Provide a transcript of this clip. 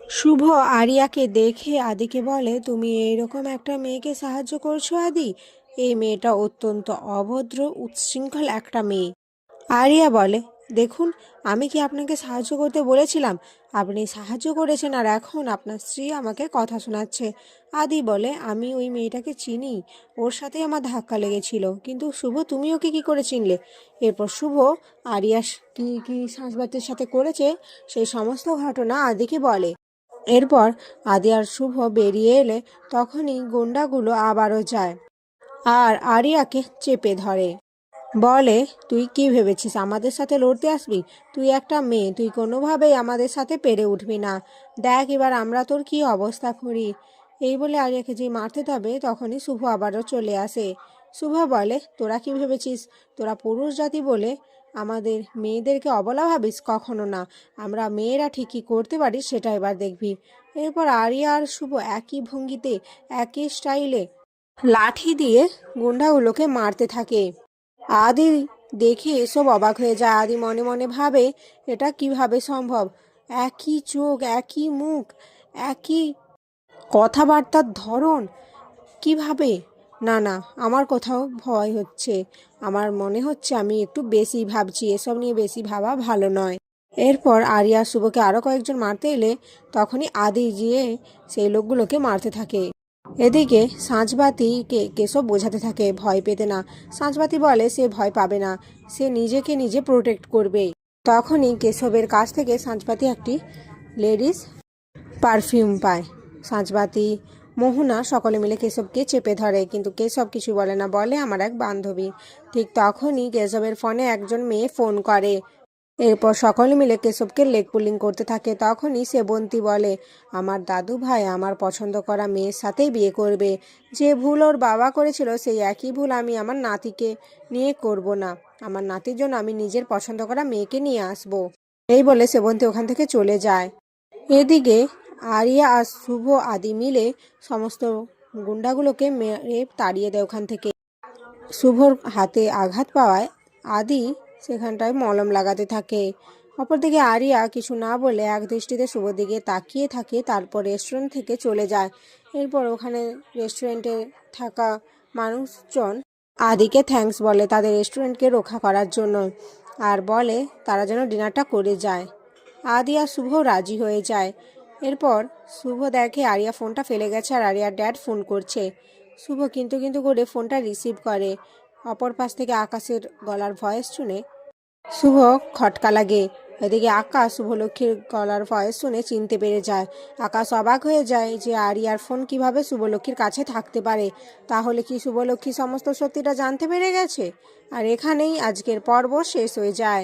শুভ আরিয়াকে দেখে আদিকে বলে, তুমি এইরকম একটা মেয়েকে সাহায্য করছো আদি? এই মেয়েটা অত্যন্ত অভদ্র উচ্ছৃঙ্খল একটা মেয়ে। আরিয়া বলে, দেখুন, আমি কি আপনাকে সাহায্য করতে বলেছিলাম? আপনি সাহায্য করেছেন আর এখন আপনার স্ত্রী আমাকে কথা শোনাচ্ছে। আদি বলে, আমি ওই মেয়েটাকে চিনি, ওর সাথে আমার ধাক্কা লেগেছিল। কিন্তু শুভ, তুমি ওকে কি করে চিনলে? এরপর শুভ আরিয়া কি কি সাজবাতির সাথে করেছে সেই সমস্ত ঘটনা আদিকে বলে। এরপর আদি আর শুভ বেরিয়ে এলে তখনই গুন্ডাগুলো আবারও যায় আর আরিয়াকে চেপে ধরে। বলে, তুই কি ভেবেছিস আমাদের সাথে লড়তে আসবি? তুই একটা মেয়ে, তুই কোনোভাবেই আমাদের সাথে পেরে উঠবি না। দেখ এবার আমরা তোর কি অবস্থা করি। এই বলে আরিয়াকে যে মারতে যাবে তখনই শুভ আবারও চলে আসে। শুভ বলে, তোরা কি ভেবেছিস তোরা পুরুষ জাতি বলে আমাদের মেয়েদেরকে অবলা ভাবিস? কখনো না। আমরা মেয়েরা ঠিকই করতে পারি, সেটা এবার দেখবি। এরপর আরিয়া আর শুভ একই ভঙ্গিতে একই স্টাইলে লাঠি দিয়ে গুন্ডাগুলোকে মারতে থাকে। আদি দেখে এসব অবাক হয়ে যায়। আদি মনে মনে ভাবে, এটা কিভাবে সম্ভব? একই চোখ, একই মুখ, একই কথাবার্তার ধরন, কিভাবে? না না, আমার কোথাও ভয় হচ্ছে। আমার মনে হচ্ছে আমি একটু বেশি ভাবছি, এসব নিয়ে বেশি ভাবা ভালো নয়। এরপর আরিয়া শুভকে আরও কয়েকজন মারতে এলে তখনই আদি গিয়ে সেই লোকগুলোকে মারতে থাকে। এদিকে সাঁঝবাতিকে কেশব বোঝাতে থাকে ভয় পেতে না। সাঁঝবাতি বলে সে ভয় পাবে না, সে নিজেকে নিজে প্রোটেক্ট করবে। তখনই কেশবের কাছ থেকে সাঁঝবাতি একটি লেডিস পারফিউম পায়। সাঁঝবাতি, মোহনা সকলে মিলে কেশবকে চেপে ধরে, কিন্তু কেশব কিছু বলে না, বলে আমার এক বান্ধবী। ঠিক তখনই কেশবের ফোনে একজন মেয়ে ফোন করে। এরপর সকলে মিলে কেশবকে লেগ পুলিং করতে থাকে। তখনই সেবন্তী বলে, আমার দাদু ভাই আমার পছন্দ করা মেয়ের সাথেই বিয়ে করবে। যে ভুল ওর বাবা করেছিল সেই একই ভুল আমি আমার নাতিকে নিয়ে করব না। আমার নাতির জন্য আমি নিজের পছন্দ করা মেয়েকে নিয়ে আসব। এই বলে সেবন্তী ওখান থেকে চলে যায়। এদিকে আরিয়া আর শুভ আদি মিলে সমস্ত গুন্ডাগুলোকে মেরে তাড়িয়ে দেয় ওখান থেকে। শুভর হাতে আঘাত পাওয়ায় আদি সেখানটায় মলম লাগাতে থাকে। অপরদিকে আরিয়া কিছু না বলে এক দৃষ্টিতে শুভর দিকে তাকিয়ে থাকে, তারপর রেস্টুরেন্ট থেকে চলে যায়। এরপর ওখানে রেস্টুরেন্টে থাকা মানুষজন আদিকে থ্যাঙ্কস বলে তাদের রেস্টুরেন্টকে রক্ষা করার জন্য, আর বলে তারা যেন ডিনারটা করে যায়। আদি আর শুভ রাজি হয়ে যায়। এরপর শুভ দেখে আরিয়া ফোনটা ফেলে গেছে আর আরিয়ার ড্যাড ফোন করছে। শুভ কিন্তু কিন্তু করে ফোনটা রিসিভ করে। অপর পাশ থেকে আকাশের গলার ভয়েস শুনে শুভ খটকা লাগে। এদিকে আকাশ শুভলক্ষ্মীর গলার ভয়েস শুনে চিনতে পেরে যায়। আকাশ অবাক হয়ে যায় যে আরিয়ার ফোন কিভাবে শুভলক্ষ্মীর কাছে থাকতে পারে। তাহলে কি শুভলক্ষ্মী সমস্ত সত্যিটা জানতে পেরে গেছে? আর এখানেই আজকের পর্ব শেষ হয়ে যায়।